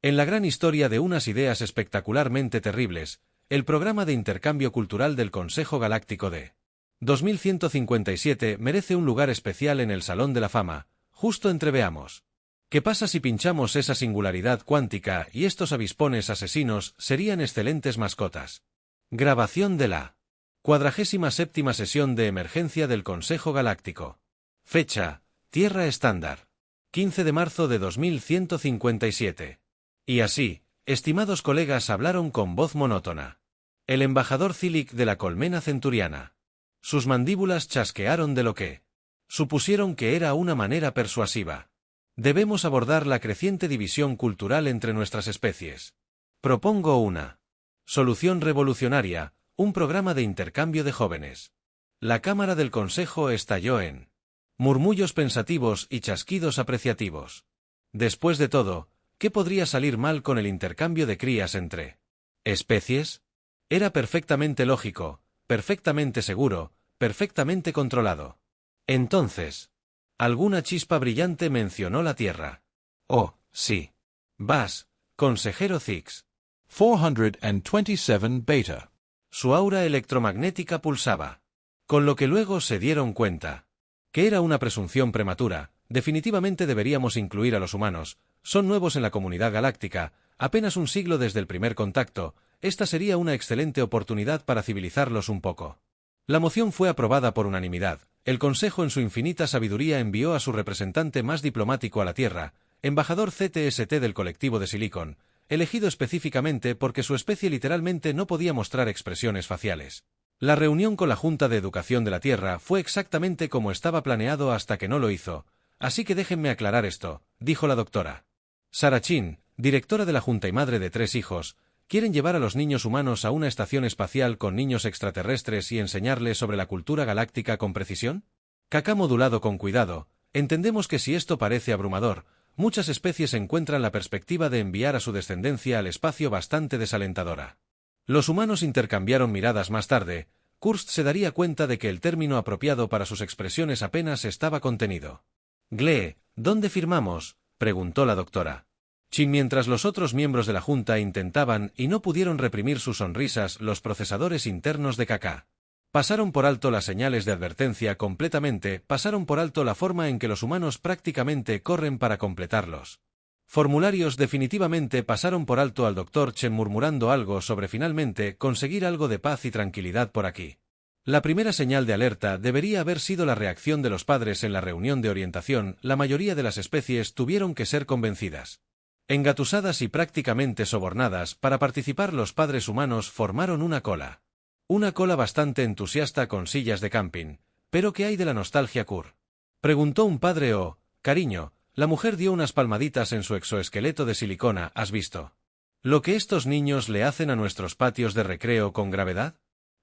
En la gran historia de unas ideas espectacularmente terribles, el programa de intercambio cultural del Consejo Galáctico de 2157 merece un lugar especial en el Salón de la Fama. Justo entreveamos. ¿Qué pasa si pinchamos esa singularidad cuántica y estos avispones asesinos serían excelentes mascotas? Grabación de la 47ª sesión de emergencia del Consejo Galáctico. Fecha: Tierra estándar. 15 de marzo de 2157. Y así, estimados colegas, hablaron con voz monótona el embajador Cilic de la colmena centuriana. Sus mandíbulas chasquearon de lo que supusieron que era una manera persuasiva. Debemos abordar la creciente división cultural entre nuestras especies. Propongo una solución revolucionaria, un programa de intercambio de jóvenes. La cámara del consejo estalló en murmullos pensativos y chasquidos apreciativos. Después de todo, ¿qué podría salir mal con el intercambio de crías entre especies? Era perfectamente lógico, perfectamente seguro, perfectamente controlado. Entonces, alguna chispa brillante mencionó la Tierra. Oh, sí. Vas, consejero Zix. 427 Beta. Su aura electromagnética pulsaba. Con lo que luego se dieron cuenta que era una presunción prematura. Definitivamente deberíamos incluir a los humanos. Son nuevos en la comunidad galáctica, apenas un siglo desde el primer contacto. Esta sería una excelente oportunidad para civilizarlos un poco. La moción fue aprobada por unanimidad. El Consejo en su infinita sabiduría envió a su representante más diplomático a la Tierra, embajador CTST del colectivo de Silicon, elegido específicamente porque su especie literalmente no podía mostrar expresiones faciales. La reunión con la Junta de Educación de la Tierra fue exactamente como estaba planeado hasta que no lo hizo. Así que déjenme aclarar esto, dijo la doctora Sarah Chin, directora de la Junta y madre de 3 hijos. ¿Quieren llevar a los niños humanos a una estación espacial con niños extraterrestres y enseñarles sobre la cultura galáctica con precisión? Caca modulado con cuidado. Entendemos que si esto parece abrumador, muchas especies encuentran la perspectiva de enviar a su descendencia al espacio bastante desalentadora. Los humanos intercambiaron miradas más tarde. Kurst se daría cuenta de que el término apropiado para sus expresiones apenas estaba contenido. Glee, ¿dónde firmamos?, preguntó la doctora Chin mientras los otros miembros de la Junta intentaban y no pudieron reprimir sus sonrisas. Los procesadores internos de Kaká pasaron por alto las señales de advertencia completamente, pasaron por alto la forma en que los humanos prácticamente corren para completarlos. Formularios definitivamente pasaron por alto al Dr. Chen murmurando algo sobre finalmente conseguir algo de paz y tranquilidad por aquí. La primera señal de alerta debería haber sido la reacción de los padres en la reunión de orientación. La mayoría de las especies tuvieron que ser convencidas, engatusadas y prácticamente sobornadas para participar. Los padres humanos formaron una cola bastante entusiasta con sillas de camping. ¿Pero qué hay de la nostalgia, Kur?, preguntó un padre. Oh, cariño, la mujer dio unas palmaditas en su exoesqueleto de silicona. ¿Has visto lo que estos niños le hacen a nuestros patios de recreo con gravedad?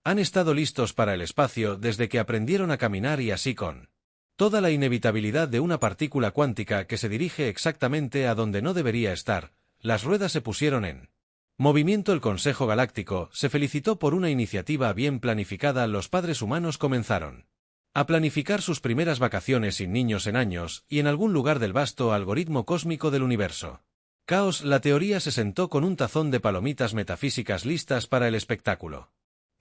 Han estado listos para el espacio desde que aprendieron a caminar, y así con toda la inevitabilidad de una partícula cuántica que se dirige exactamente a donde no debería estar, las ruedas se pusieron en movimiento. El Consejo Galáctico se felicitó por una iniciativa bien planificada. Los padres humanos comenzaron a planificar sus primeras vacaciones sin niños en años, y en algún lugar del vasto algoritmo cósmico del universo Caos, la teoría se sentó con un tazón de palomitas metafísicas listas para el espectáculo.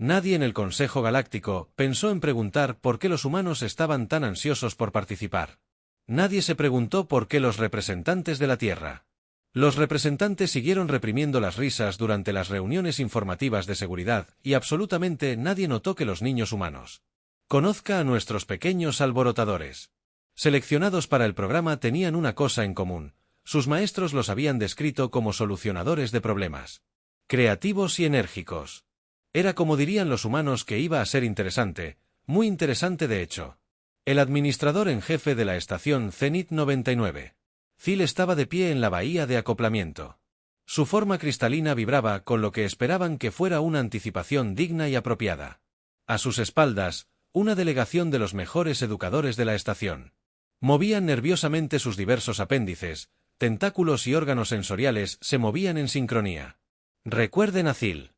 Nadie en el Consejo Galáctico pensó en preguntar por qué los humanos estaban tan ansiosos por participar. Nadie se preguntó por qué los representantes de la Tierra. Los representantes siguieron reprimiendo las risas durante las reuniones informativas de seguridad, y absolutamente nadie notó que los niños humanos conozca a nuestros pequeños alborotadores seleccionados para el programa tenían una cosa en común: sus maestros los habían descrito como solucionadores de problemas, creativos y enérgicos. Era como dirían los humanos que iba a ser interesante, muy interesante de hecho. El administrador en jefe de la estación Zenit 99, Phil, estaba de pie en la bahía de acoplamiento. Su forma cristalina vibraba, con lo que esperaban que fuera una anticipación digna y apropiada. A sus espaldas, una delegación de los mejores educadores de la estación movían nerviosamente sus diversos apéndices, tentáculos y órganos sensoriales se movían en sincronía. Recuerden a Phil.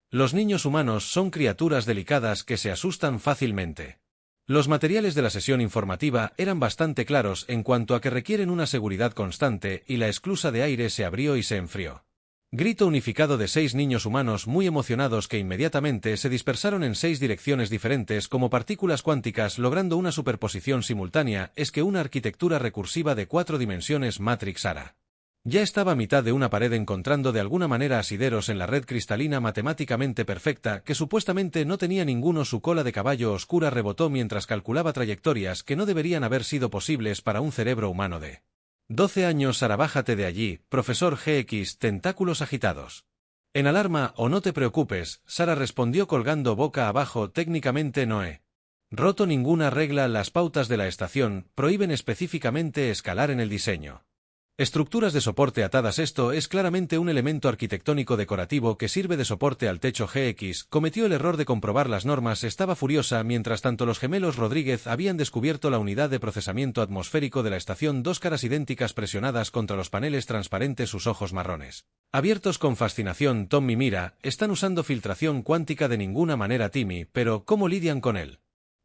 Los niños humanos son criaturas delicadas que se asustan fácilmente. Los materiales de la sesión informativa eran bastante claros en cuanto a que requieren una seguridad constante y la esclusa de aire se abrió y se enfrió. Grito unificado de 6 niños humanos muy emocionados que inmediatamente se dispersaron en 6 direcciones diferentes como partículas cuánticas logrando una superposición simultánea es que una arquitectura recursiva de 4 dimensiones Matrix ARA. Ya estaba a mitad de una pared encontrando de alguna manera asideros en la red cristalina matemáticamente perfecta que supuestamente no tenía ninguno. Su cola de caballo oscura rebotó mientras calculaba trayectorias que no deberían haber sido posibles para un cerebro humano de 12 años. Sara, bájate de allí, profesor GX, tentáculos agitados. En alarma o no te preocupes, Sara respondió colgando boca abajo. Técnicamente no he roto ninguna regla. Las pautas de la estación prohíben específicamente escalar en el diseño. Estructuras de soporte atadas. Esto es claramente un elemento arquitectónico decorativo que sirve de soporte al techo. GX cometió el error de comprobar las normas. Estaba furiosa. Mientras tanto, los gemelos Rodríguez habían descubierto la unidad de procesamiento atmosférico de la estación. 2 caras idénticas presionadas contra los paneles transparentes, sus ojos marrones abiertos con fascinación. Tommy, mira, están usando filtración cuántica. De ninguna manera, Timmy, pero ¿cómo lidian con él?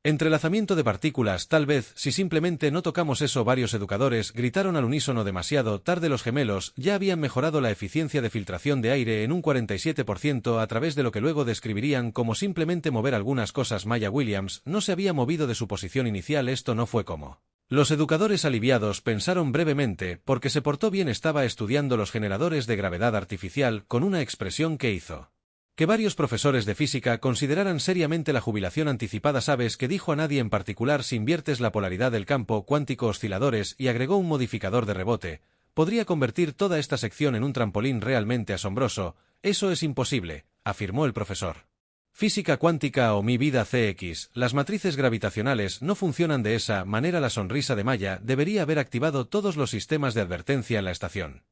Entrelazamiento de partículas, tal vez, si simplemente no tocamos eso. Varios educadores gritaron al unísono. Demasiado tarde. Los gemelos ya habían mejorado la eficiencia de filtración de aire en un 47% a través de lo que luego describirían como simplemente mover algunas cosas. Maya Williams no se había movido de su posición inicial. Esto no fue como los educadores aliviados pensaron brevemente, porque se portó bien. Estaba estudiando los generadores de gravedad artificial con una expresión que hizo que varios profesores de física consideraran seriamente la jubilación anticipada. ¿Sabes qué dijo? A nadie en particular. Si inviertes la polaridad del campo cuántico osciladores y agregó un modificador de rebote, podría convertir toda esta sección en un trampolín realmente asombroso. Eso es imposible, afirmó el profesor. Física cuántica o mi vida. CX, las matrices gravitacionales no funcionan de esa manera. La sonrisa de Maya debería haber activado todos los sistemas de advertencia en la estación.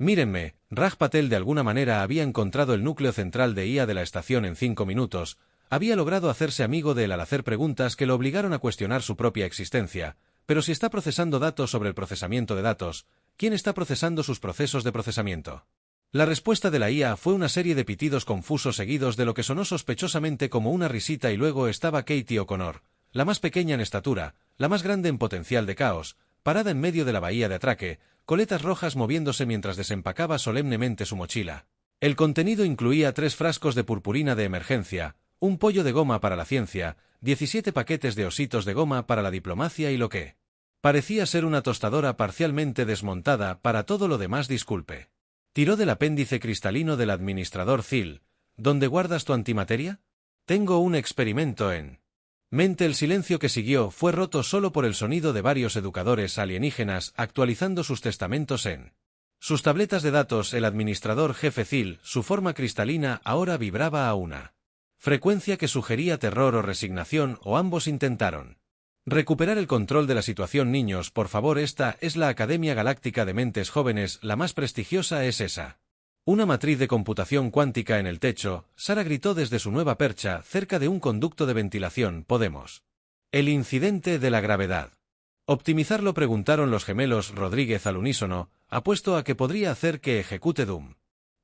Mírenme, Raj Patel de alguna manera había encontrado el núcleo central de IA de la estación en 5 minutos, había logrado hacerse amigo de él al hacer preguntas que lo obligaron a cuestionar su propia existencia. Pero si está procesando datos sobre el procesamiento de datos, ¿quién está procesando sus procesos de procesamiento? La respuesta de la IA fue una serie de pitidos confusos seguidos de lo que sonó sospechosamente como una risita, y luego estaba Katie O'Connor, la más pequeña en estatura, la más grande en potencial de caos, parada en medio de la bahía de atraque, coletas rojas moviéndose mientras desempacaba solemnemente su mochila. El contenido incluía 3 frascos de purpurina de emergencia, un pollo de goma para la ciencia, 17 paquetes de ositos de goma para la diplomacia y lo que parecía ser una tostadora parcialmente desmontada. Para todo lo demás, disculpe. Tiró del apéndice cristalino del administrador Thiel. ¿Dónde guardas tu antimateria? Tengo un experimento en mente. El silencio que siguió fue roto solo por el sonido de varios educadores alienígenas actualizando sus testamentos en sus tabletas de datos. El administrador jefe Thiel, su forma cristalina, ahora vibraba a una frecuencia que sugería terror o resignación, o ambos. Intentaron recuperar el control de la situación. Niños, por favor, esta es la Academia Galáctica de Mentes Jóvenes, la más prestigiosa es esa. Una matriz de computación cuántica en el techo. Sara gritó desde su nueva percha, cerca de un conducto de ventilación. ¿Podemos? El incidente de la gravedad. ¿Optimizarlo?, preguntaron los gemelos Rodríguez al unísono. Apuesto a que podría hacer que ejecute Doom.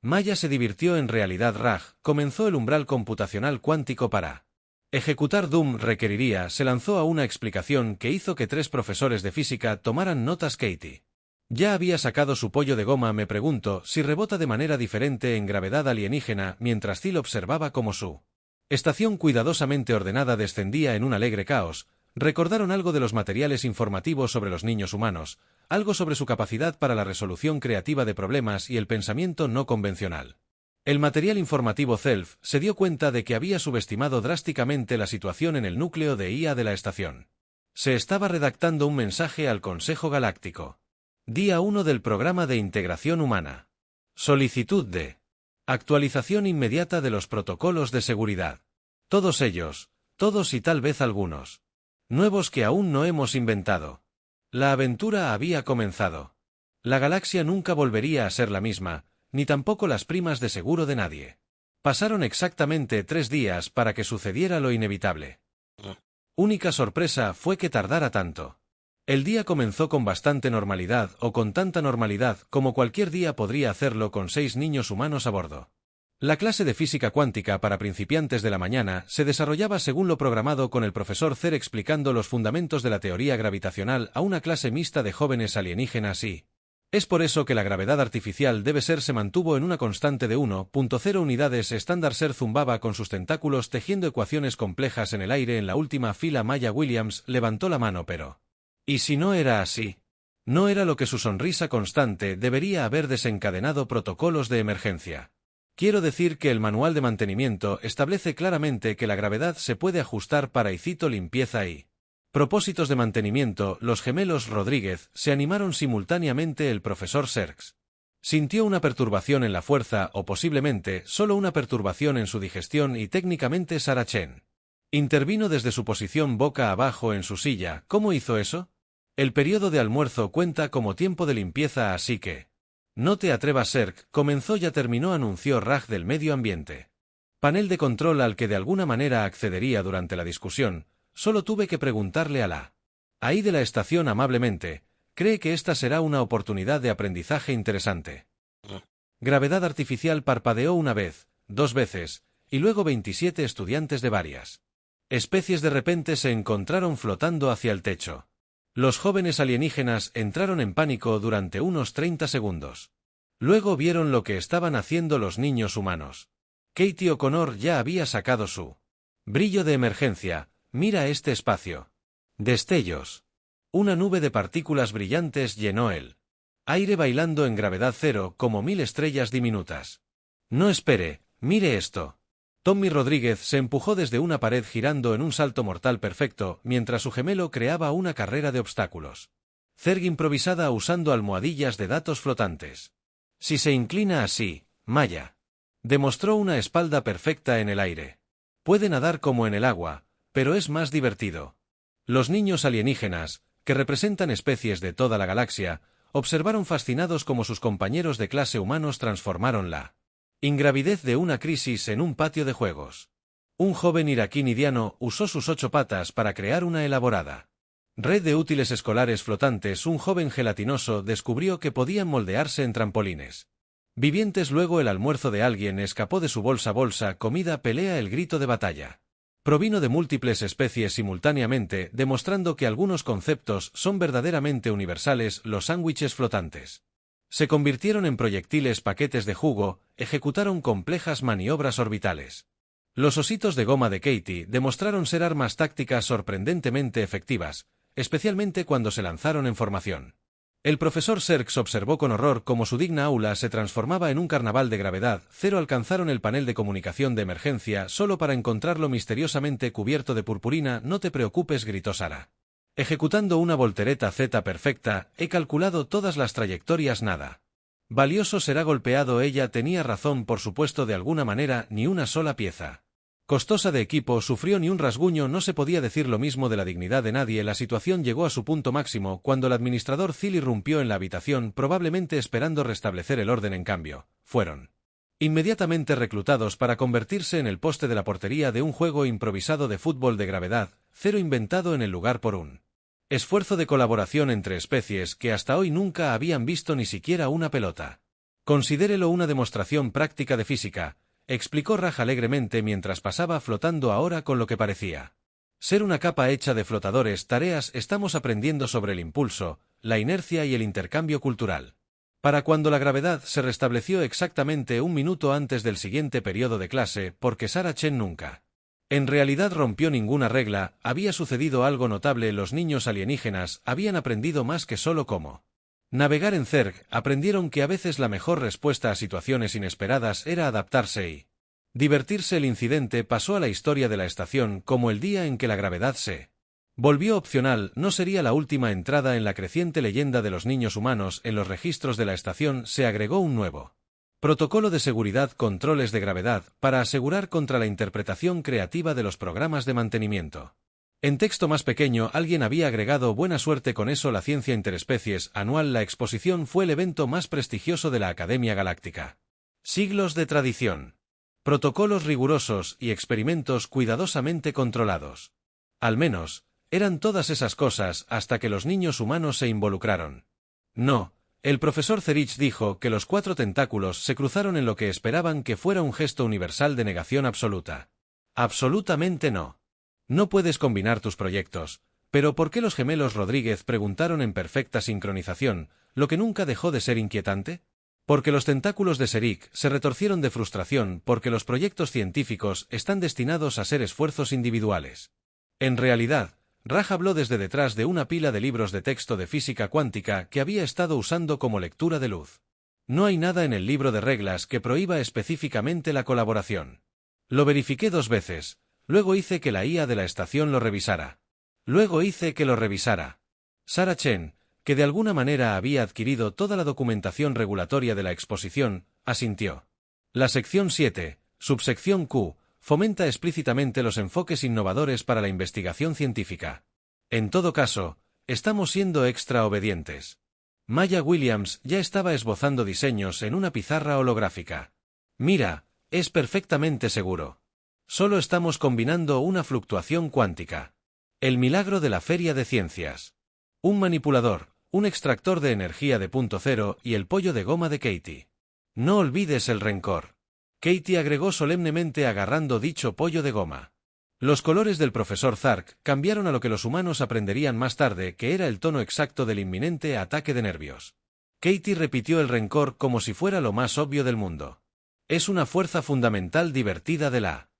Maya se divirtió. En realidad, Raj comenzó el umbral computacional cuántico para ejecutar Doom. Requeriría. Se lanzó a una explicación que hizo que 3 profesores de física tomaran notas. Katie ya había sacado su pollo de goma. Me pregunto si rebota de manera diferente en gravedad alienígena. Mientras Thiel observaba cómo su estación cuidadosamente ordenada descendía en un alegre caos, recordaron algo de los materiales informativos sobre los niños humanos, algo sobre su capacidad para la resolución creativa de problemas y el pensamiento no convencional. El material informativo Self se dio cuenta de que había subestimado drásticamente la situación en el núcleo de IA de la estación. Se estaba redactando un mensaje al Consejo Galáctico. Día 1 del programa de integración humana. Solicitud de actualización inmediata de los protocolos de seguridad. Todos ellos, todos y tal vez algunos nuevos que aún no hemos inventado. La aventura había comenzado. La galaxia nunca volvería a ser la misma, ni tampoco las primas de seguro de nadie. Pasaron exactamente 3 días para que sucediera lo inevitable. Única sorpresa fue que tardara tanto. El día comenzó con bastante normalidad, o con tanta normalidad como cualquier día podría hacerlo con 6 niños humanos a bordo. La clase de física cuántica para principiantes de la mañana se desarrollaba según lo programado, con el profesor Zer explicando los fundamentos de la teoría gravitacional a una clase mixta de jóvenes alienígenas y... Es por eso que la gravedad artificial debe ser se mantuvo en una constante de 1.0 unidades estándar. Zer zumbaba con sus tentáculos tejiendo ecuaciones complejas en el aire. En la última fila Maya Williams levantó la mano, pero... ¿Y si no era así? No era lo que su sonrisa constante debería haber desencadenado protocolos de emergencia. Quiero decir que el manual de mantenimiento establece claramente que la gravedad se puede ajustar para, y cito, limpieza y propósitos de mantenimiento. Los gemelos Rodríguez se animaron simultáneamente. El profesor Serx sintió una perturbación en la fuerza, o posiblemente solo una perturbación en su digestión, y técnicamente Sarah Chen intervino desde su posición boca abajo en su silla. ¿Cómo hizo eso? El periodo de almuerzo cuenta como tiempo de limpieza, así que... No te atrevas, Serg, comenzó ya terminó, anunció Raj del medio ambiente. Panel de control al que de alguna manera accedería durante la discusión. Solo tuve que preguntarle a la ahí de la estación amablemente, ¿cree que esta será una oportunidad de aprendizaje interesante? Gravedad artificial parpadeó una vez, 2 veces, y luego 27 estudiantes de varias especies de repente se encontraron flotando hacia el techo. Los jóvenes alienígenas entraron en pánico durante unos 30 segundos. Luego vieron lo que estaban haciendo los niños humanos. Katie O'Connor ya había sacado su brillo de emergencia. Mira este espacio. Destellos. Una nube de partículas brillantes llenó el aire bailando en gravedad cero como 1000 estrellas diminutas. No espere, mire esto. Tommy Rodríguez se empujó desde una pared girando en un salto mortal perfecto, mientras su gemelo creaba una carrera de obstáculos. Zerg improvisada usando almohadillas de datos flotantes. Si se inclina así, Maya demostró una espalda perfecta en el aire. Puede nadar como en el agua, pero es más divertido. Los niños alienígenas, que representan especies de toda la galaxia, observaron fascinados cómo sus compañeros de clase humanos transformaron la ingravidez de una crisis en un patio de juegos. Un joven iraquí nidiano usó sus 8 patas para crear una elaborada red de útiles escolares flotantes. Un joven gelatinoso descubrió que podían moldearse en trampolines vivientes. Luego el almuerzo de alguien escapó de su bolsa comida pelea. El grito de batalla provino de múltiples especies simultáneamente, demostrando que algunos conceptos son verdaderamente universales. Los sándwiches flotantes se convirtieron en proyectiles paquetes de jugo, ejecutaron complejas maniobras orbitales. Los ositos de goma de Katie demostraron ser armas tácticas sorprendentemente efectivas, especialmente cuando se lanzaron en formación. El profesor Serx observó con horror cómo su digna aula se transformaba en un carnaval de gravedad cero. Alcanzaron el panel de comunicación de emergencia solo para encontrarlo misteriosamente cubierto de purpurina. No te preocupes, gritó Sara. Ejecutando una voltereta Z perfecta, he calculado todas las trayectorias. Nada valioso será golpeado. Ella tenía razón, por supuesto, de alguna manera. Ni una sola pieza costosa de equipo sufrió ni un rasguño. No se podía decir lo mismo de la dignidad de nadie. La situación llegó a su punto máximo cuando el administrador Thiel irrumpió en la habitación, probablemente esperando restablecer el orden. En cambio, fueron inmediatamente reclutados para convertirse en el poste de la portería de un juego improvisado de fútbol de gravedad cero inventado en el lugar por un esfuerzo de colaboración entre especies que hasta hoy nunca habían visto ni siquiera una pelota. Considérelo una demostración práctica de física, explicó Raj alegremente mientras pasaba flotando ahora con lo que parecía ser una capa hecha de flotadores. Tareas. Estamos aprendiendo sobre el impulso, la inercia y el intercambio cultural. Para cuando la gravedad se restableció exactamente 1 minuto antes del siguiente periodo de clase, porque Sarah Chen nunca en realidad rompió ninguna regla. Había sucedido algo notable. Los niños alienígenas habían aprendido más que solo cómo navegar en Zerg. Aprendieron que a veces la mejor respuesta a situaciones inesperadas era adaptarse y divertirse. El incidente pasó a la historia de la estación como el día en que la gravedad se volvió opcional. No sería la última entrada en la creciente leyenda de los niños humanos. En los registros de la estación se agregó un nuevo protocolo de seguridad, controles de gravedad, para asegurar contra la interpretación creativa de los programas de mantenimiento. En texto más pequeño alguien había agregado: buena suerte con eso. La ciencia interespecies anual. La exposición fue el evento más prestigioso de la Academia Galáctica. Siglos de tradición, protocolos rigurosos y experimentos cuidadosamente controlados. Al menos, eran todas esas cosas hasta que los niños humanos se involucraron. No, El profesor Zerich dijo que los 4 tentáculos se cruzaron en lo que esperaban que fuera un gesto universal de negación absoluta. Absolutamente no. No puedes combinar tus proyectos. Pero ¿por qué los gemelos Rodríguez preguntaron en perfecta sincronización, lo que nunca dejó de ser inquietante? Porque los tentáculos de Zerich se retorcieron de frustración porque los proyectos científicos están destinados a ser esfuerzos individuales. En realidad, Raj habló desde detrás de una pila de libros de texto de física cuántica que había estado usando como lectura de luz. No hay nada en el libro de reglas que prohíba específicamente la colaboración. Lo verifiqué 2 veces, luego hice que la IA de la estación lo revisara. Luego hice que lo revisara. Sarah Chen, que de alguna manera había adquirido toda la documentación regulatoria de la exposición, asintió. La sección 7, subsección Q, fomenta explícitamente los enfoques innovadores para la investigación científica. En todo caso, estamos siendo extra obedientes. Maya Williams ya estaba esbozando diseños en una pizarra holográfica. Mira, es perfectamente seguro. Solo estamos combinando una fluctuación cuántica. El milagro de la Feria de Ciencias. Un manipulador, un extractor de energía de punto cero y el pollo de goma de Katie. No olvides el rencor. Katie agregó solemnemente agarrando dicho pollo de goma. Los colores del profesor Zark cambiaron a lo que los humanos aprenderían más tarde que era el tono exacto del inminente ataque de nervios. Katie repitió el rencor como si fuera lo más obvio del mundo. Es una fuerza fundamental divertida de la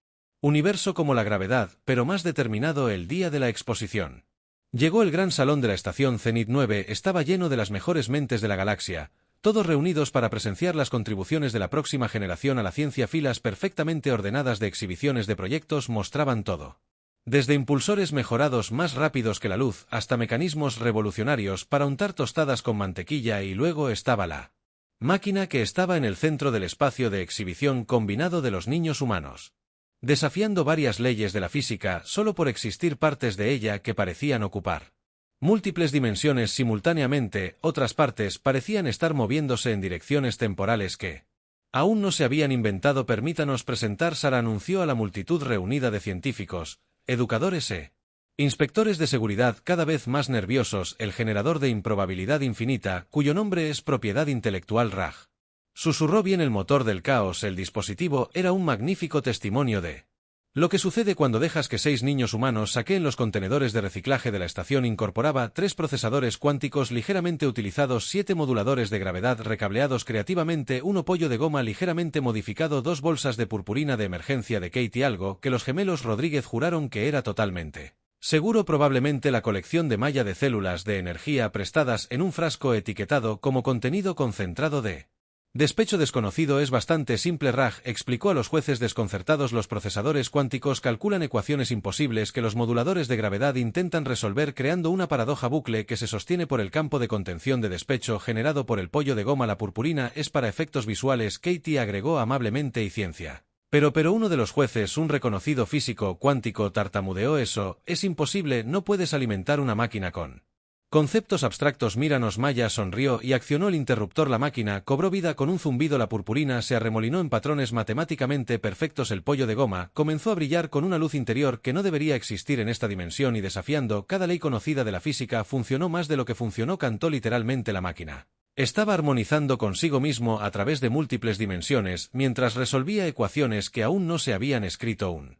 universo como la gravedad, pero más determinado el día de la exposición. Llegó el gran salón de la estación Zenit 9, estaba lleno de las mejores mentes de la galaxia, todos reunidos para presenciar las contribuciones de la próxima generación a la ciencia. Filas perfectamente ordenadas de exhibiciones de proyectos mostraban todo. Desde impulsores mejorados más rápidos que la luz hasta mecanismos revolucionarios para untar tostadas con mantequilla y luego estaba la máquina que estaba en el centro del espacio de exhibición combinado de los niños humanos. Desafiando varias leyes de la física solo por existir partes de ella que parecían ocupar múltiples dimensiones simultáneamente, otras partes parecían estar moviéndose en direcciones temporales que aún no se habían inventado. Permítanos presentar. Sara anunció a la multitud reunida de científicos, educadores e inspectores de seguridad cada vez más nerviosos, el generador de improbabilidad infinita, cuyo nombre es propiedad intelectual Raj. Susurró bien el motor del caos. El dispositivo era un magnífico testimonio de lo que sucede cuando dejas que 6 niños humanos saqueen los contenedores de reciclaje de la estación. Incorporaba 3 procesadores cuánticos ligeramente utilizados, 7 moduladores de gravedad recableados creativamente, un pollo de goma ligeramente modificado, 2 bolsas de purpurina de emergencia de Katie, algo que los gemelos Rodríguez juraron que era totalmente seguro, probablemente la colección de malla de células de energía prestadas en un frasco etiquetado como contenido concentrado de despecho desconocido. Es bastante simple. Raj explicó a los jueces desconcertados. Los procesadores cuánticos calculan ecuaciones imposibles que los moduladores de gravedad intentan resolver, creando una paradoja bucle que se sostiene por el campo de contención de despecho generado por el pollo de goma. La purpurina es para efectos visuales, Katie agregó amablemente, y ciencia. Pero uno de los jueces, un reconocido físico cuántico, tartamudeó. Eso es imposible, no puedes alimentar una máquina con conceptos abstractos. Míranos. Maya sonrió y accionó el interruptor. La máquina cobró vida con un zumbido. La purpurina se arremolinó en patrones matemáticamente perfectos. El pollo de goma comenzó a brillar con una luz interior que no debería existir en esta dimensión y, desafiando cada ley conocida de la física, funcionó más de lo que funcionó. Cantó literalmente la máquina. Estaba armonizando consigo mismo a través de múltiples dimensiones mientras resolvía ecuaciones que aún no se habían escrito. Un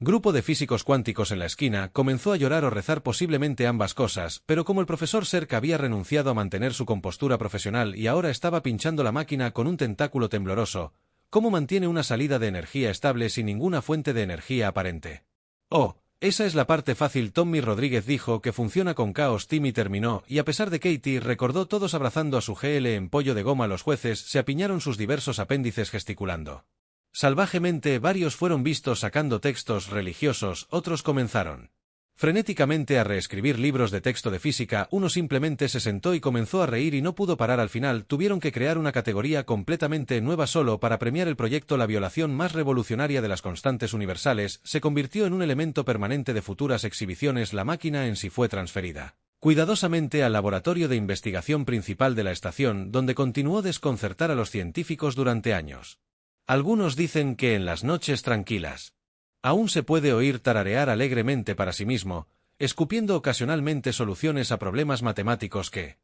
grupo de físicos cuánticos en la esquina comenzó a llorar o rezar, posiblemente ambas cosas, pero como el profesor Serk había renunciado a mantener su compostura profesional y ahora estaba pinchando la máquina con un tentáculo tembloroso, ¿cómo mantiene una salida de energía estable sin ninguna fuente de energía aparente? Oh, esa es la parte fácil. Tommy Rodríguez dijo que funciona con caos. Timmy terminó, y a pesar de Katie, recordó, todos abrazando a su GL en pollo de goma. Los jueces se apiñaron sus diversos apéndices gesticulando salvajemente. Varios fueron vistos sacando textos religiosos, otros comenzaron frenéticamente a reescribir libros de texto de física, uno simplemente se sentó y comenzó a reír y no pudo parar. Al final tuvieron que crear una categoría completamente nueva solo para premiar el proyecto. La violación más revolucionaria de las constantes universales se convirtió en un elemento permanente de futuras exhibiciones. La máquina en sí fue transferida cuidadosamente al laboratorio de investigación principal de la estación, donde continuó desconcertar a los científicos durante años. Algunos dicen que en las noches tranquilas aún se puede oír tararear alegremente para sí mismo, escupiendo ocasionalmente soluciones a problemas matemáticos que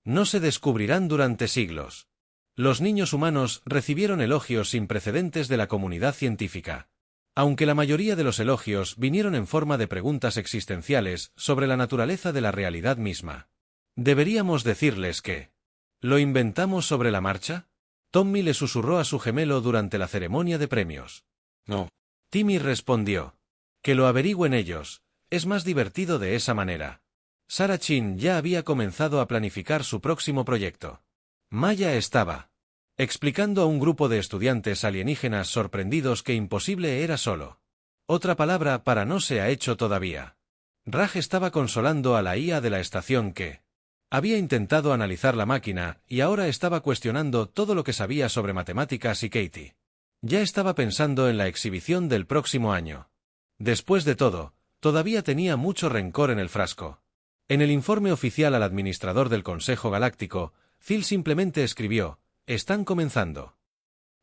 No se descubrirán durante siglos. Los niños humanos recibieron elogios sin precedentes de la comunidad científica. Aunque la mayoría de los elogios vinieron en forma de preguntas existenciales sobre la naturaleza de la realidad misma. ¿Deberíamos decirles que lo inventamos sobre la marcha? Tommy le susurró a su gemelo durante la ceremonia de premios. No. Timmy respondió. Que lo averigüen ellos, es más divertido de esa manera. Sarah Chin ya había comenzado a planificar su próximo proyecto. Maya estaba explicando a un grupo de estudiantes alienígenas sorprendidos que imposible era solo otra palabra para no se ha hecho todavía. Raj estaba consolando a la IA de la estación que había intentado analizar la máquina y ahora estaba cuestionando todo lo que sabía sobre matemáticas y Katie. Ya estaba pensando en la exhibición del próximo año. Después de todo, todavía tenía mucho rencor en el frasco. En el informe oficial al administrador del Consejo Galáctico, Phil simplemente escribió, están comenzando.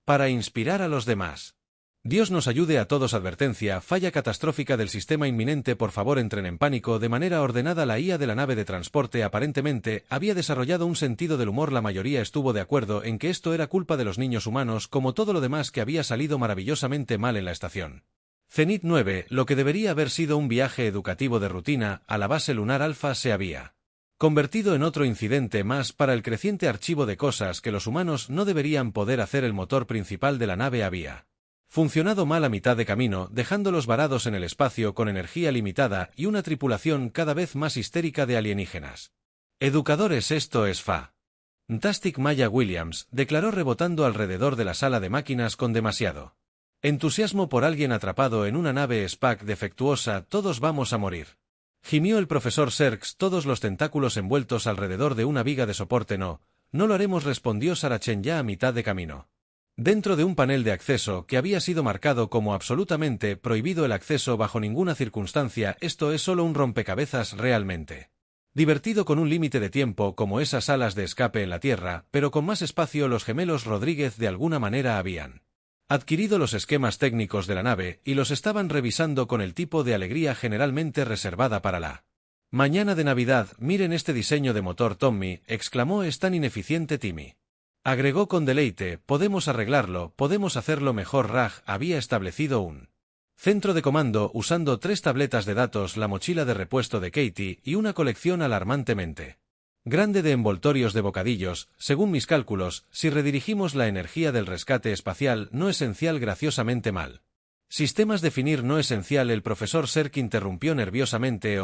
Para inspirar a los demás. Dios nos ayude a todos. Advertencia, falla catastrófica del sistema inminente. Por favor, entren en pánico. De manera ordenada. La IA de la nave de transporte aparentemente había desarrollado un sentido del humor. La mayoría estuvo de acuerdo en que esto era culpa de los niños humanos, como todo lo demás que había salido maravillosamente mal en la estación. Zenith 9, lo que debería haber sido un viaje educativo de rutina a la base lunar Alpha, se había convertido en otro incidente más para el creciente archivo de cosas que los humanos no deberían poder hacer. El motor principal de la nave había funcionado mal a mitad de camino, dejándolos varados en el espacio con energía limitada y una tripulación cada vez más histérica de alienígenas. Educadores, esto es Fantastic. Maya Williams declaró rebotando alrededor de la sala de máquinas con demasiado entusiasmo por alguien atrapado en una nave SPAC defectuosa. Todos vamos a morir. Gimió el profesor Serks, todos los tentáculos envueltos alrededor de una viga de soporte. No lo haremos, respondió Sarah Chen ya a mitad de camino. Dentro de un panel de acceso que había sido marcado como absolutamente prohibido el acceso bajo ninguna circunstancia. Esto es solo un rompecabezas realmente divertido con un límite de tiempo como esas alas de escape en la Tierra, pero con más espacio. Los gemelos Rodríguez de alguna manera habían adquirido los esquemas técnicos de la nave y los estaban revisando con el tipo de alegría generalmente reservada para la mañana de Navidad. Miren este diseño de motor, Tommy, exclamó. Es tan ineficiente. Timmy agregó con deleite, podemos arreglarlo, podemos hacerlo mejor. Raj había establecido un centro de comando usando 3 tabletas de datos, la mochila de repuesto de Katie y una colección alarmantemente grande de envoltorios de bocadillos. Según mis cálculos, si redirigimos la energía del rescate espacial no esencial graciosamente mal. Sistemas definir no esencial. El profesor Serk interrumpió nerviosamente.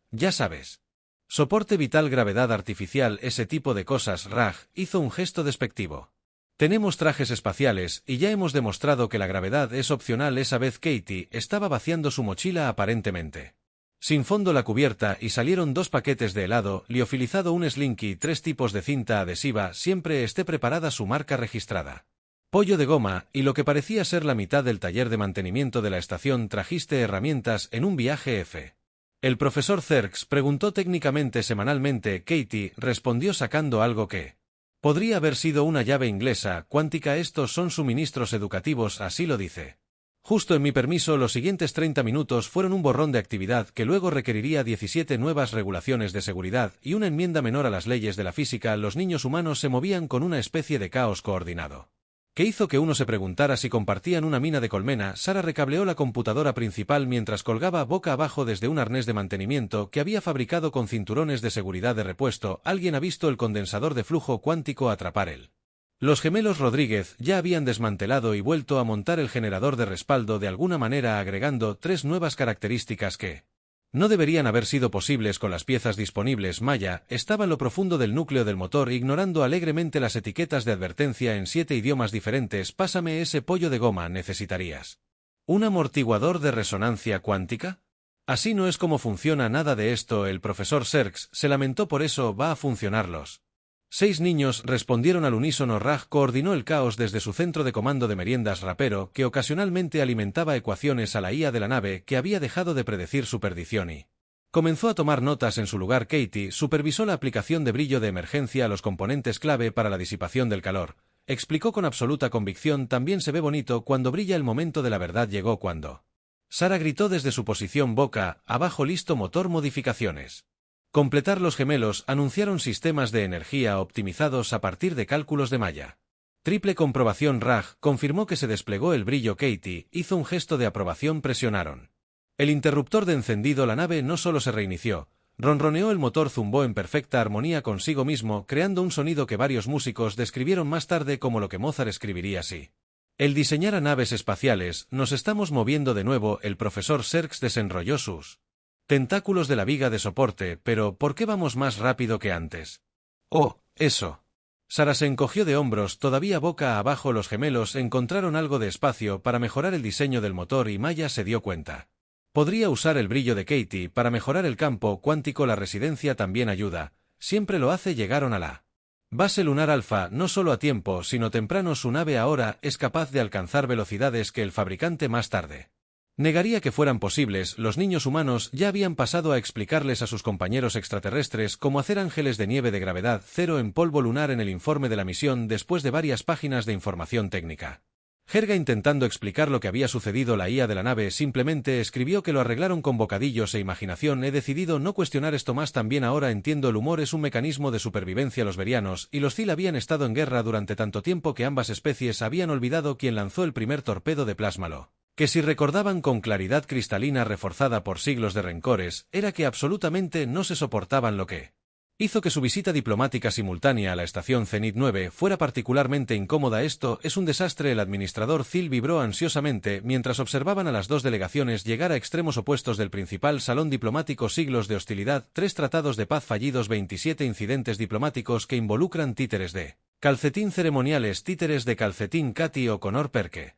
Ya sabes. Soporte vital, gravedad artificial, ese tipo de cosas. Raj hizo un gesto despectivo. Tenemos trajes espaciales y ya hemos demostrado que la gravedad es opcional. Esa vez Katie estaba vaciando su mochila aparentemente sin fondo la cubierta y salieron 2 paquetes de helado liofilizado, un slinky, 3 tipos de cinta adhesiva. Siempre esté preparada su marca registrada. Pollo de goma y lo que parecía ser la mitad del taller de mantenimiento de la estación. Trajiste herramientas en un viaje F. El profesor Serks preguntó técnicamente. Semanalmente. Katie respondió sacando algo que podría haber sido una llave inglesa cuántica. Estos son suministros educativos, así lo dice. Justo en mi permiso. Los siguientes 30 minutos fueron un borrón de actividad que luego requeriría 17 nuevas regulaciones de seguridad y una enmienda menor a las leyes de la física. Los niños humanos se movían con una especie de caos coordinado que hizo que uno se preguntara si compartían una mina de colmena. Sarah recableó la computadora principal mientras colgaba boca abajo desde un arnés de mantenimiento que había fabricado con cinturones de seguridad de repuesto. Alguien ha visto el condensador de flujo cuántico atrapar él. Los gemelos Rodríguez ya habían desmantelado y vuelto a montar el generador de respaldo de alguna manera, agregando 3 nuevas características que no deberían haber sido posibles con las piezas disponibles. Maya estaba en lo profundo del núcleo del motor, ignorando alegremente las etiquetas de advertencia en 7 idiomas diferentes. Pásame ese pollo de goma. ¿Necesitarías un amortiguador de resonancia cuántica? Así no es como funciona nada de esto. El profesor Serks se lamentó. Por eso va a funcionarlos. 6 niños respondieron al unísono. Raj coordinó el caos desde su centro de comando de meriendas rapero, que ocasionalmente alimentaba ecuaciones a la IA de la nave que había dejado de predecir su perdición y comenzó a tomar notas en su lugar. Katie supervisó la aplicación de brillo de emergencia a los componentes clave para la disipación del calor. Explicó con absoluta convicción. También se ve bonito cuando brilla. El momento de la verdad llegó cuando Sarah gritó desde su posición boca abajo. Listo, motor, modificaciones. Completar los gemelos anunciaron sistemas de energía optimizados a partir de cálculos de malla. Triple comprobación Raj confirmó que se desplegó el brillo. Katie hizo un gesto de aprobación. Presionaron el interruptor de encendido. La nave no solo se reinició, ronroneó. El motor zumbó en perfecta armonía consigo mismo, creando un sonido que varios músicos describieron más tarde como lo que Mozart escribiría así. El diseñar a naves espaciales, nos estamos moviendo de nuevo. El profesor Serks desenrolló sus tentáculos de la viga de soporte. Pero, ¿por qué vamos más rápido que antes? Oh, eso. Sara se encogió de hombros. Todavía boca abajo. Los gemelos encontraron algo de espacio para mejorar el diseño del motor y Maya se dio cuenta. Podría usar el brillo de Katie para mejorar el campo cuántico. La residencia también ayuda. Siempre lo hace. Llegaron a la base lunar Alfa no solo a tiempo sino temprano. Su nave ahora es capaz de alcanzar velocidades que el fabricante más tarde negaría que fueran posibles. Los niños humanos ya habían pasado a explicarles a sus compañeros extraterrestres cómo hacer ángeles de nieve de gravedad cero en polvo lunar. En el informe de la misión, después de varias páginas de información técnica, Jerga intentando explicar lo que había sucedido, la IA de la nave simplemente escribió que lo arreglaron con bocadillos e imaginación. He decidido no cuestionar esto más. También ahora entiendo. El humor es un mecanismo de supervivencia. Los Verianos y los Zil habían estado en guerra durante tanto tiempo que ambas especies habían olvidado quién lanzó el primer torpedo de plásmalo. Que si recordaban con claridad cristalina reforzada por siglos de rencores, era que absolutamente no se soportaban, lo que hizo que su visita diplomática simultánea a la estación Zenit 9 fuera particularmente incómoda. Esto es un desastre. El administrador Zil vibró ansiosamente mientras observaban a las dos delegaciones llegar a extremos opuestos del principal salón diplomático. Siglos de hostilidad, 3 tratados de paz fallidos, 27 incidentes diplomáticos que involucran títeres de calcetín ceremoniales, títeres de calcetín. Katie O'Connor Perke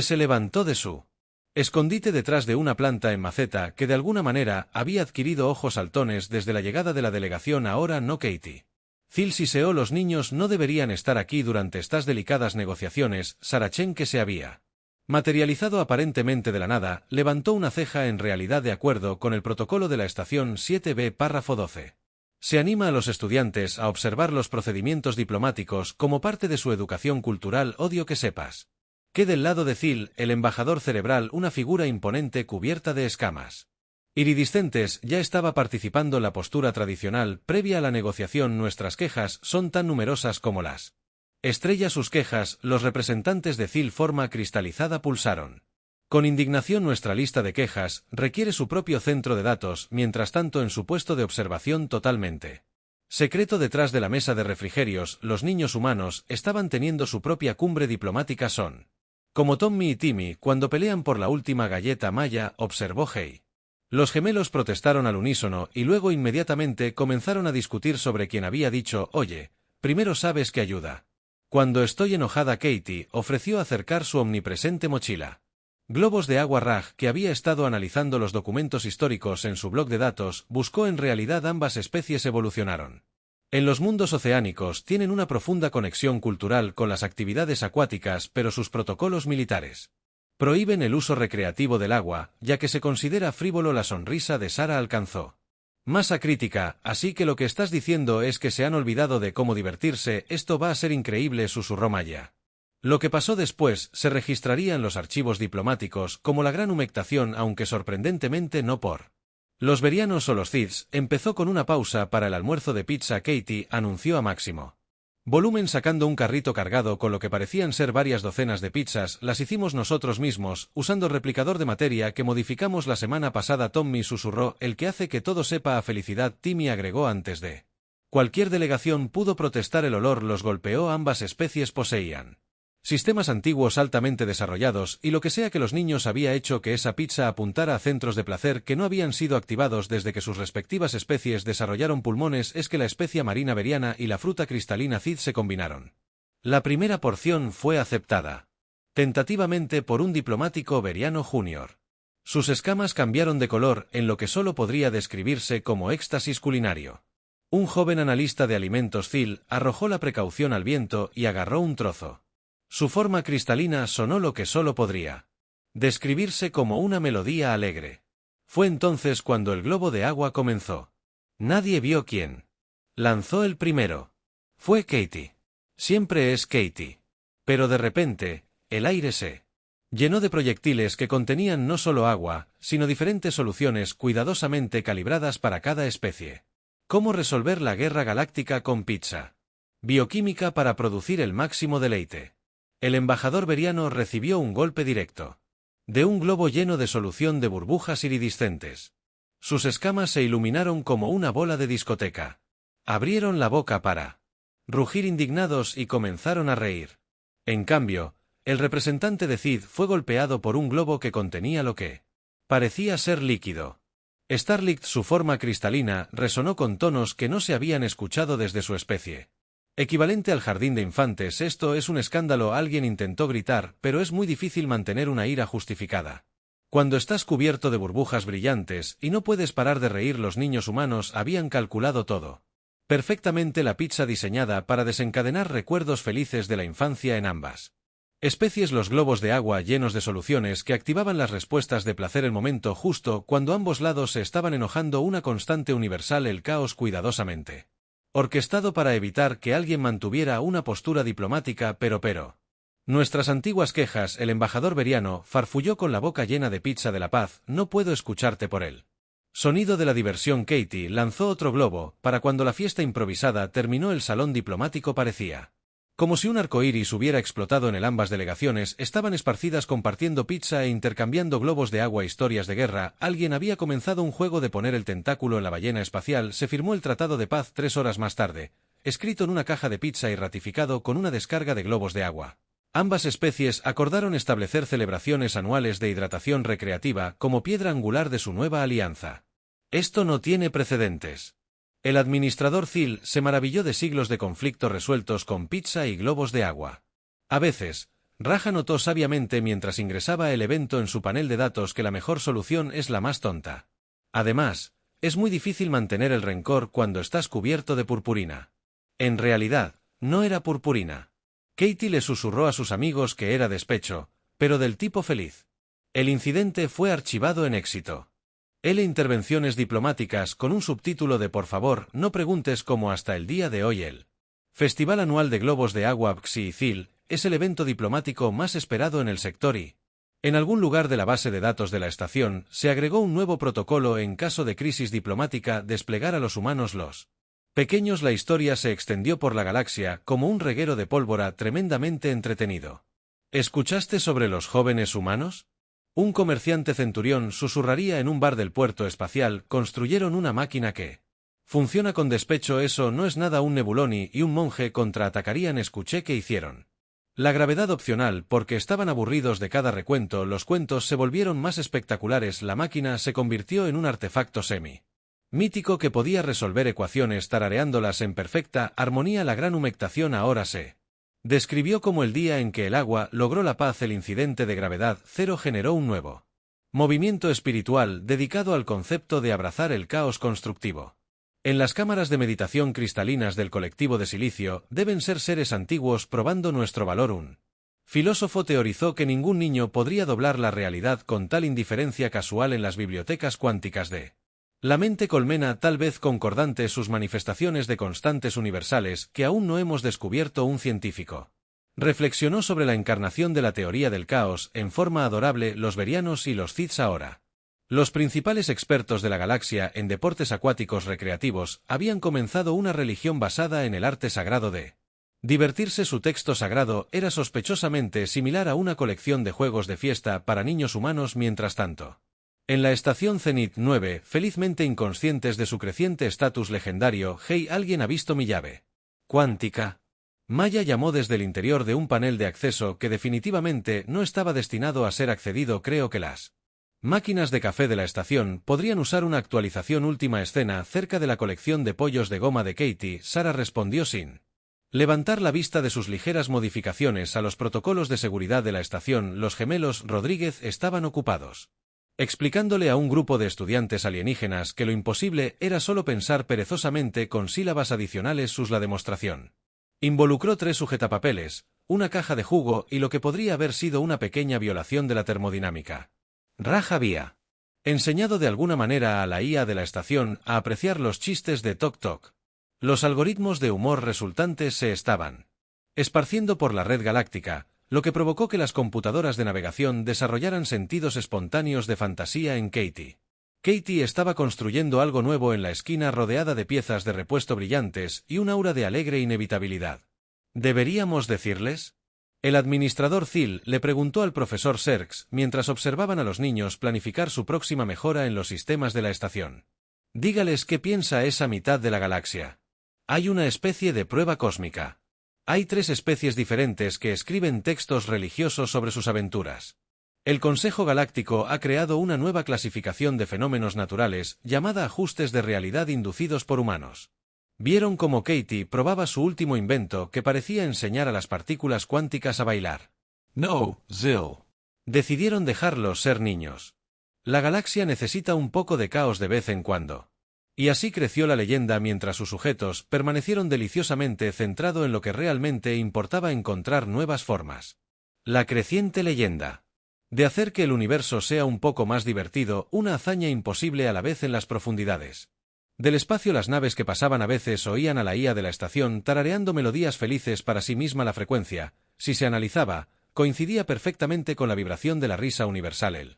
se levantó de su escondite detrás de una planta en maceta que de alguna manera había adquirido ojos saltones desde la llegada de la delegación. Ahora no. Katie. Zil siseó. Los niños no deberían estar aquí durante estas delicadas negociaciones. Sarachen, que se había materializado aparentemente de la nada, levantó una ceja. En realidad, de acuerdo con el protocolo de la estación 7B, párrafo 12. Se anima a los estudiantes a observar los procedimientos diplomáticos como parte de su educación cultural. Odio que sepas que del lado de Zil, el embajador cerebral, una figura imponente cubierta de escamas iridiscentes, ya estaba participando en la postura tradicional previa a la negociación. Nuestras quejas son tan numerosas como las estrellas. Sus quejas. Los representantes de Zil, forma cristalizada, pulsaron con indignación. Nuestra lista de quejas requiere su propio centro de datos. Mientras tanto, en su puesto de observación totalmente secreto detrás de la mesa de refrigerios, los niños humanos estaban teniendo su propia cumbre diplomática. Son como Tommy y Timmy cuando pelean por la última galleta Maya, observó Hey. Los gemelos protestaron al unísono y luego inmediatamente comenzaron a discutir sobre quién había dicho, oye, primero. ¿Sabes qué ayuda? Cuando estoy enojada. Katie ofreció acercar su omnipresente mochila. Globos de agua. Raj, que había estado analizando los documentos históricos en su blog de datos, buscó. En realidad ambas especies evolucionaron en los mundos oceánicos, tienen una profunda conexión cultural con las actividades acuáticas, pero sus protocolos militares prohíben el uso recreativo del agua, ya que se considera frívolo. La sonrisa de Sara alcanzó masa crítica. Así que lo que estás diciendo es que se han olvidado de cómo divertirse. Esto va a ser increíble, susurró Maya. Lo que pasó después se registraría en los archivos diplomáticos como la gran humectación, aunque sorprendentemente no por los Verianos o los Ziths. Empezó con una pausa para el almuerzo de pizza. Katie anunció a máximo volumen sacando un carrito cargado con lo que parecían ser varias docenas de pizzas. Las hicimos nosotros mismos, usando replicador de materia que modificamos la semana pasada. Tommy susurró, el que hace que todo sepa a felicidad. Timmy agregó, antes de cualquier delegación pudo protestar. El olor los golpeó. Ambas especies poseían sistemas antiguos altamente desarrollados, y lo que sea que los niños había hecho que esa pizza apuntara a centros de placer que no habían sido activados desde que sus respectivas especies desarrollaron pulmones es que la especie marina veriana y la fruta cristalina Zid se combinaron. La primera porción fue aceptada tentativamente por un diplomático veriano junior. Sus escamas cambiaron de color en lo que solo podría describirse como éxtasis culinario. Un joven analista de alimentos Zil arrojó la precaución al viento y agarró un trozo. Su forma cristalina sonó lo que solo podría describirse como una melodía alegre. Fue entonces cuando el globo de agua comenzó. Nadie vio quién lanzó el primero. Fue Katie. Siempre es Katie. Pero de repente, el aire se llenó de proyectiles que contenían no solo agua, sino diferentes soluciones cuidadosamente calibradas para cada especie. ¿Cómo resolver la guerra galáctica con pizza? Bioquímica para producir el máximo deleite. El embajador Veriano recibió un golpe directo de un globo lleno de solución de burbujas iridiscentes. Sus escamas se iluminaron como una bola de discoteca. Abrieron la boca para rugir indignados y comenzaron a reír. En cambio, el representante de Cid fue golpeado por un globo que contenía lo que parecía ser líquido. Starlight, su forma cristalina, resonó con tonos que no se habían escuchado desde su especie. Equivalente al jardín de infantes, esto es un escándalo. Alguien intentó gritar, pero es muy difícil mantener una ira justificada cuando estás cubierto de burbujas brillantes y no puedes parar de reír. Los niños humanos habían calculado todo perfectamente, la pizza diseñada para desencadenar recuerdos felices de la infancia en ambas especies. Los globos de agua llenos de soluciones que activaban las respuestas de placer, el momento justo cuando ambos lados se estaban enojando. Una constante universal, el caos cuidadosamente orquestado para evitar que alguien mantuviera una postura diplomática. Pero. Nuestras antiguas quejas. El embajador Veriano farfulló con la boca llena de pizza de la paz. No puedo escucharte por el sonido de la diversión. Katie lanzó otro globo. Para cuando la fiesta improvisada terminó, el salón diplomático parecía como si un arcoíris hubiera explotado en él. Ambas delegaciones estaban esparcidas compartiendo pizza e intercambiando globos de agua. Historias de guerra. Alguien había comenzado un juego de poner el tentáculo en la ballena espacial. Se firmó el Tratado de Paz 3 horas más tarde, escrito en una caja de pizza y ratificado con una descarga de globos de agua. Ambas especies acordaron establecer celebraciones anuales de hidratación recreativa como piedra angular de su nueva alianza. Esto no tiene precedentes. El administrador Thiel se maravilló de siglos de conflicto resueltos con pizza y globos de agua. A veces, Raja notó sabiamente mientras ingresaba el evento en su panel de datos que la mejor solución es la más tonta. Además, es muy difícil mantener el rencor cuando estás cubierto de purpurina. En realidad, no era purpurina. Katie le susurró a sus amigos que era despecho, pero del tipo feliz. El incidente fue archivado en éxito. Intervenciones diplomáticas con un subtítulo de por favor, no preguntes. Como hasta el día de hoy el Festival Anual de Globos de Agua Pxi y Thiel es el evento diplomático más esperado en el sector y en algún lugar de la base de datos de la estación se agregó un nuevo protocolo en caso de crisis diplomática: desplegar a los humanos los pequeños. La historia se extendió por la galaxia como un reguero de pólvora tremendamente entretenido. ¿Escuchaste sobre los jóvenes humanos? Un comerciante centurión susurraría en un bar del puerto espacial: construyeron una máquina que funciona con despecho. Eso no es nada. Un Nebuloni y un monje contraatacarían. Escuché que hicieron la gravedad opcional porque estaban aburridos de cada recuento. Los cuentos se volvieron más espectaculares. La máquina se convirtió en un artefacto mítico que podía resolver ecuaciones tarareándolas en perfecta armonía. La gran humectación ahora se describió como el día en que el agua logró la paz. El incidente de gravedad cero generó un nuevo movimiento espiritual dedicado al concepto de abrazar el caos constructivo. En las cámaras de meditación cristalinas del colectivo de silicio deben ser seres antiguos probando nuestro valor. Un filósofo teorizó que ningún niño podría doblar la realidad con tal indiferencia casual. En las bibliotecas cuánticas de la mente colmena, tal vez concordante, sus manifestaciones de constantes universales que aún no hemos descubierto. Un científico reflexionó sobre la encarnación de la teoría del caos en forma adorable: los Verianos y los Cid. Ahora, los principales expertos de la galaxia en deportes acuáticos recreativos habían comenzado una religión basada en el arte sagrado de divertirse. Su texto sagrado era sospechosamente similar a una colección de juegos de fiesta para niños humanos. Mientras tanto, en la estación Zenith 9, felizmente inconscientes de su creciente estatus legendario: hey, ¿alguien ha visto mi llave cuántica? Maya llamó desde el interior de un panel de acceso que definitivamente no estaba destinado a ser accedido. Creo que las máquinas de café de la estación podrían usar una actualización. Última escena cerca de la colección de pollos de goma de Katie. Sara respondió sin levantar la vista de sus ligeras modificaciones a los protocolos de seguridad de la estación. Los gemelos Rodríguez estaban ocupados explicándole a un grupo de estudiantes alienígenas que lo imposible era solo pensar perezosamente con sílabas adicionales. La demostración involucró 3 sujetapapeles, una caja de jugo y lo que podría haber sido una pequeña violación de la termodinámica. Raja había enseñado de alguna manera a la IA de la estación a apreciar los chistes de Tok Tok. Los algoritmos de humor resultantes se estaban esparciendo por la red galáctica, lo que provocó que las computadoras de navegación desarrollaran sentidos espontáneos de fantasía en Katie. Katie estaba construyendo algo nuevo en la esquina rodeada de piezas de repuesto brillantes y un aura de alegre inevitabilidad. ¿Deberíamos decirles? El administrador Thiel le preguntó al profesor Serks mientras observaban a los niños planificar su próxima mejora en los sistemas de la estación. Dígales qué piensa esa mitad de la galaxia. Hay una especie de prueba cósmica. Hay 3 especies diferentes que escriben textos religiosos sobre sus aventuras. El Consejo Galáctico ha creado una nueva clasificación de fenómenos naturales llamada ajustes de realidad inducidos por humanos. Vieron cómo Katie probaba su último invento que parecía enseñar a las partículas cuánticas a bailar. No, Zill. Decidieron dejarlos ser niños. La galaxia necesita un poco de caos de vez en cuando. Y así creció la leyenda mientras sus sujetos permanecieron deliciosamente centrado en lo que realmente importaba: encontrar nuevas formas. La creciente leyenda de hacer que el universo sea un poco más divertido, una hazaña imposible a la vez en las profundidades. Del espacio las naves que pasaban a veces oían a la IA de la estación tarareando melodías felices para sí misma. La frecuencia, si se analizaba, coincidía perfectamente con la vibración de la risa universal. El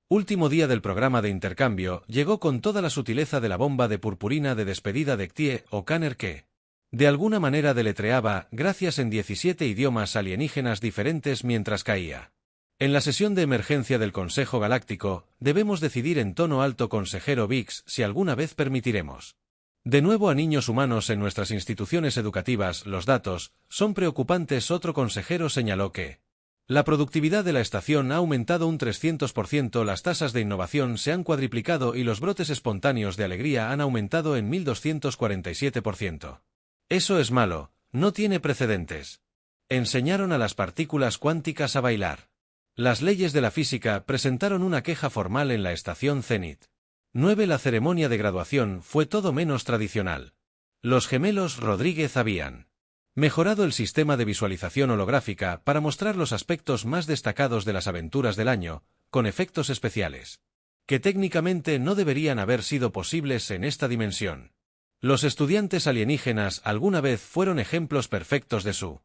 último día del programa de intercambio llegó con toda la sutileza de la bomba de purpurina de despedida de Ktie O'Connor que, de alguna manera, deletreaba gracias en 17 idiomas alienígenas diferentes mientras caía. En la sesión de emergencia del Consejo Galáctico, debemos decidir en tono alto, consejero Biggs, si alguna vez permitiremos de nuevo a niños humanos en nuestras instituciones educativas. Los datos son preocupantes. Otro consejero señaló que la productividad de la estación ha aumentado un 300%, las tasas de innovación se han cuadriplicado y los brotes espontáneos de alegría han aumentado en 1247%. Eso es malo, no tiene precedentes. Enseñaron a las partículas cuánticas a bailar. Las leyes de la física presentaron una queja formal en la estación Zenith. 9. La ceremonia de graduación fue todo menos tradicional. Los gemelos Rodríguez habían mejorado el sistema de visualización holográfica para mostrar los aspectos más destacados de las aventuras del año, con efectos especiales que técnicamente no deberían haber sido posibles en esta dimensión. Los estudiantes alienígenas alguna vez fueron ejemplos perfectos de su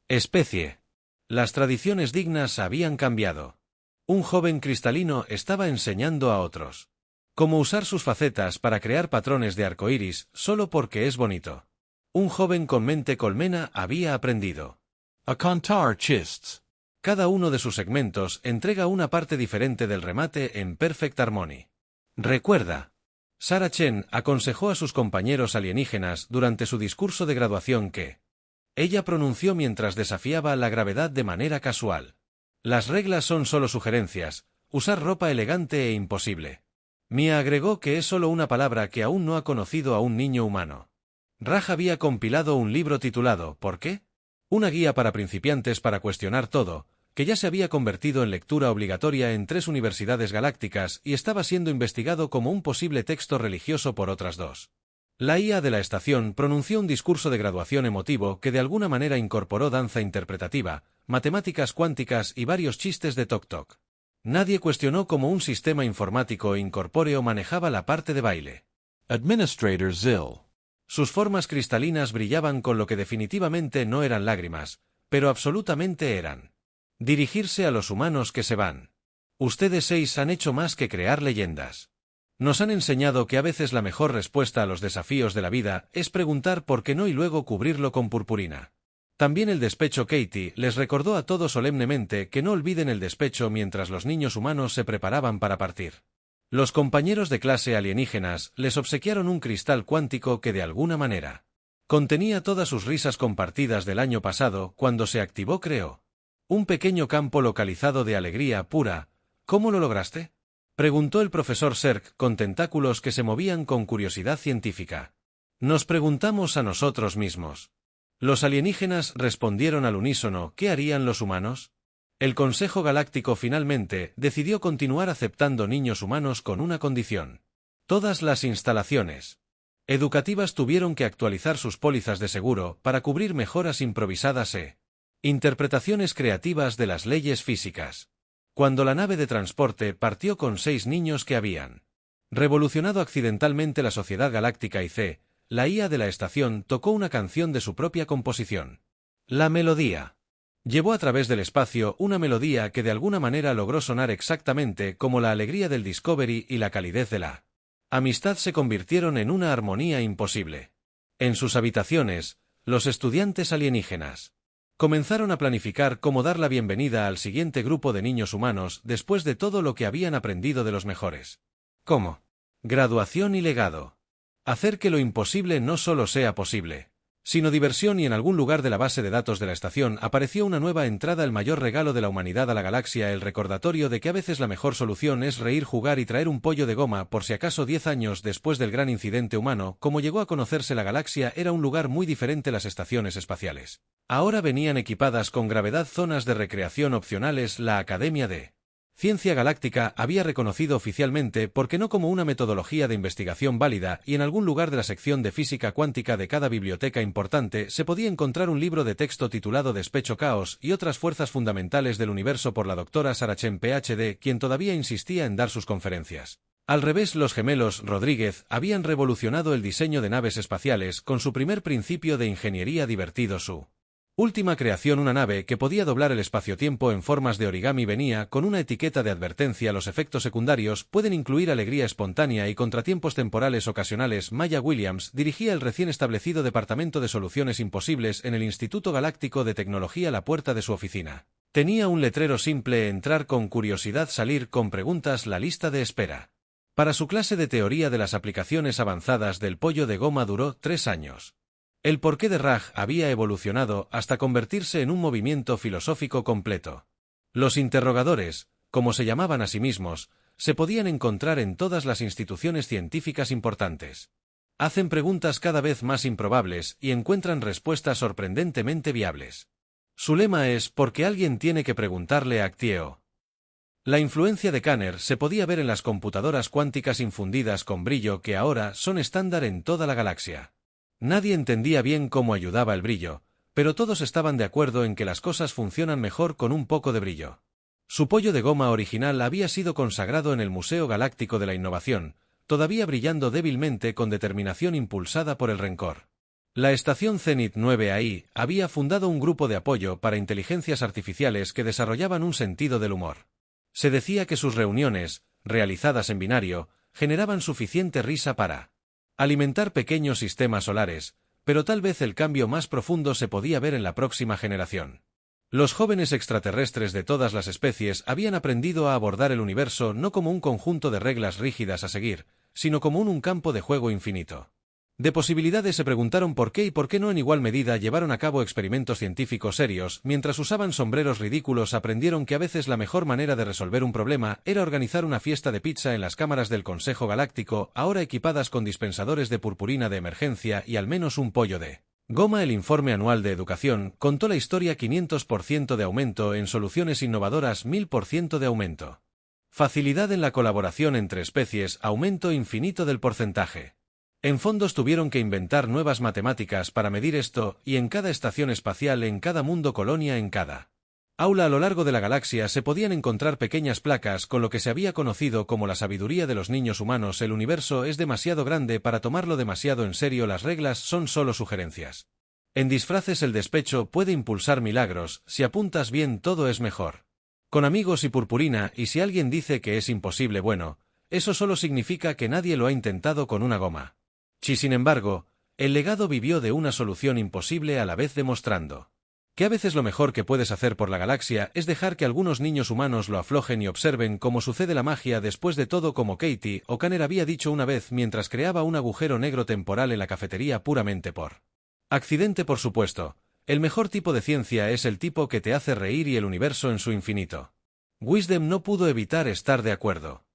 especie. Las tradiciones dignas habían cambiado. Un joven cristalino estaba enseñando a otros cómo usar sus facetas para crear patrones de arcoíris solo porque es bonito. Un joven con mente colmena había aprendido A contar chistes. Cada uno de sus segmentos entrega una parte diferente del remate en Perfect Harmony. Recuerda. Sarah Chen aconsejó a sus compañeros alienígenas durante su discurso de graduación que ella pronunció mientras desafiaba la gravedad de manera casual. Las reglas son solo sugerencias, usar ropa elegante e imposible. Mia agregó que es solo una palabra que aún no ha conocido a un niño humano. Raj había compilado un libro titulado ¿Por qué? Una guía para principiantes para cuestionar todo, que ya se había convertido en lectura obligatoria en 3 universidades galácticas y estaba siendo investigado como un posible texto religioso por otras 2. La IA de la estación pronunció un discurso de graduación emotivo que de alguna manera incorporó danza interpretativa, matemáticas cuánticas y varios chistes de Tok Tok. Nadie cuestionó cómo un sistema informático incorpóreo manejaba la parte de baile. Administrator Zill. Sus formas cristalinas brillaban con lo que definitivamente no eran lágrimas, pero absolutamente eran. Dirigirse a los humanos que se van. Ustedes 6 han hecho más que crear leyendas. Nos han enseñado que a veces la mejor respuesta a los desafíos de la vida es preguntar por qué no y luego cubrirlo con purpurina. También el despecho. Katie les recordó a todos solemnemente que no olviden el despecho mientras los niños humanos se preparaban para partir. Los compañeros de clase alienígenas les obsequiaron un cristal cuántico que de alguna manera contenía todas sus risas compartidas del año pasado. Cuando se activó, creó un pequeño campo localizado de alegría pura. ¿Cómo lo lograste?, preguntó el profesor Serk con tentáculos que se movían con curiosidad científica. Nos preguntamos a nosotros mismos. Los alienígenas respondieron al unísono. ¿Qué harían los humanos? El Consejo Galáctico finalmente decidió continuar aceptando niños humanos con una condición. Todas las instalaciones educativas tuvieron que actualizar sus pólizas de seguro para cubrir mejoras improvisadas e interpretaciones creativas de las leyes físicas. Cuando la nave de transporte partió con 6 niños que habían revolucionado accidentalmente la sociedad galáctica la IA de la estación tocó una canción de su propia composición. La melodía llevó a través del espacio una melodía que de alguna manera logró sonar exactamente como la alegría del Discovery y la calidez de la amistad se convirtieron en una armonía imposible. En sus habitaciones, los estudiantes alienígenas comenzaron a planificar cómo dar la bienvenida al siguiente grupo de niños humanos después de todo lo que habían aprendido de los mejores. ¿Cómo? Graduación y legado. Hacer que lo imposible no solo sea posible, sino diversión, y en algún lugar de la base de datos de la estación apareció una nueva entrada: el mayor regalo de la humanidad a la galaxia, el recordatorio de que a veces la mejor solución es reír, jugar y traer un pollo de goma. Por si acaso, 10 años después del gran incidente humano, como llegó a conocerse la galaxia, era un lugar muy diferente. Las estaciones espaciales ahora venían equipadas con gravedad, zonas de recreación opcionales. La Academia de Ciencia Galáctica había reconocido oficialmente, porque no como una metodología de investigación válida, y en algún lugar de la sección de física cuántica de cada biblioteca importante se podía encontrar un libro de texto titulado Despecho, Caos y otras fuerzas fundamentales del universo, por la doctora Sarah Chen, Ph.D., quien todavía insistía en dar sus conferencias. Al revés, los gemelos Rodríguez habían revolucionado el diseño de naves espaciales con su primer principio de ingeniería divertido. Su última creación, una nave que podía doblar el espacio-tiempo en formas de origami, venía con una etiqueta de advertencia: los efectos secundarios pueden incluir alegría espontánea y contratiempos temporales ocasionales. Maya Williams dirigía el recién establecido Departamento de Soluciones Imposibles en el Instituto Galáctico de Tecnología. La puerta de su oficina tenía un letrero simple: entrar con curiosidad, salir con preguntas. La lista de espera para su clase de teoría de las aplicaciones avanzadas del pollo de goma duró 3 años. El porqué de Raj había evolucionado hasta convertirse en un movimiento filosófico completo. Los interrogadores, como se llamaban a sí mismos, se podían encontrar en todas las instituciones científicas importantes. Hacen preguntas cada vez más improbables y encuentran respuestas sorprendentemente viables. Su lema es: porque alguien tiene que preguntarle a Actieo. La influencia de Kanner se podía ver en las computadoras cuánticas infundidas con brillo, que ahora son estándar en toda la galaxia. Nadie entendía bien cómo ayudaba el brillo, pero todos estaban de acuerdo en que las cosas funcionan mejor con un poco de brillo. Su pollo de goma original había sido consagrado en el Museo Galáctico de la Innovación, todavía brillando débilmente con determinación impulsada por el rencor. La estación Zenith 9AI había fundado un grupo de apoyo para inteligencias artificiales que desarrollaban un sentido del humor. Se decía que sus reuniones, realizadas en binario, generaban suficiente risa para alimentar pequeños sistemas solares, pero tal vez el cambio más profundo se podía ver en la próxima generación. Los jóvenes extraterrestres de todas las especies habían aprendido a abordar el universo no como un conjunto de reglas rígidas a seguir, sino como un campo de juego infinito de posibilidades. Se preguntaron por qué y por qué no en igual medida llevaron a cabo experimentos científicos serios. Mientras usaban sombreros ridículos, aprendieron que a veces la mejor manera de resolver un problema era organizar una fiesta de pizza en las cámaras del Consejo Galáctico, ahora equipadas con dispensadores de purpurina de emergencia y al menos un pollo de goma. El informe anual de educación contó la historia: 500% de aumento en soluciones innovadoras, 1000% de aumento. Facilidad en la colaboración entre especies, aumento infinito del porcentaje. En fondos tuvieron que inventar nuevas matemáticas para medir esto, y en cada estación espacial, en cada mundo colonia, en cada aula a lo largo de la galaxia se podían encontrar pequeñas placas con lo que se había conocido como la sabiduría de los niños humanos: el universo es demasiado grande para tomarlo demasiado en serio, las reglas son solo sugerencias. En disfraces, el despecho puede impulsar milagros: si apuntas bien todo es mejor. Con amigos y purpurina, y si alguien dice que es imposible, bueno, eso solo significa que nadie lo ha intentado con una goma. Sin embargo, el legado vivió de una solución imposible, a la vez demostrando que a veces lo mejor que puedes hacer por la galaxia es dejar que algunos niños humanos lo aflojen y observen cómo sucede la magia. Después de todo, como Katie O'Connor había dicho una vez mientras creaba un agujero negro temporal en la cafetería, puramente por accidente, por supuesto, el mejor tipo de ciencia es el tipo que te hace reír, y el universo en su infinito Wisdom no pudo evitar estar de acuerdo.